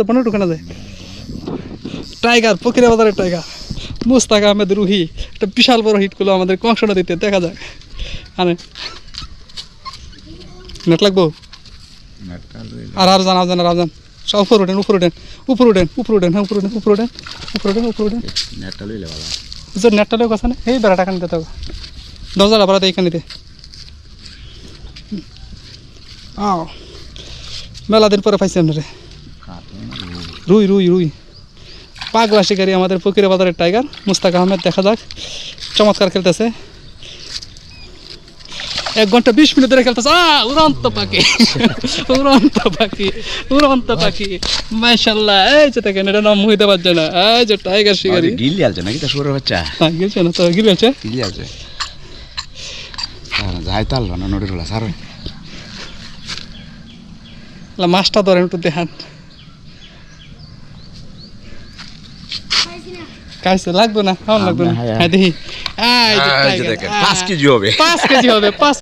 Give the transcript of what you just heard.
পনেরো ঢুকানো যায় টাইগার ফকিরা বাজারের টাইগার মুস্তাক আহমেদ রুহি একটা বিশাল বড় হিট করলো আমাদের কংস নদীতে দেখা যাক আরে নেট লাগবো আর রাজান সব উপর ওঠেন হ্যাঁ উপর ওঠেন নেটটা লইলে ভালো বুঝছো নেটটা লোক আছে না এই বেড়াটা কান দিতে হবে দরজাটা বাড়াতে এইখান দিতে মেলা দিন পরে পাইছি আপনারে রুই পাগলা শিকারি আমাদের ফকিরা বাজারের টাইগার মুস্তাক আহমেদ দেখা যাক চমৎকার খেলতেছে 1 ঘন্টা 20 মিনিট ধরে খেলতেছে উড়ন্ত পাখি মাশাআল্লাহ এই যে দেখেন এটা নাম মুহিতে পারছে না এই যে টাইগার শিকারি গিলি আলছে নাকি তা শুয়োরের বাচ্চা গিলছে না তো গিলছে যাই তাল না নড়ে রলা সার মাছটা ধরেন একটু দেখান কাইছে লাগবে না খাওয়ান লাগবে না হ্যাঁ দেখি 5 কেজি হবে 5 কেজি হবে 5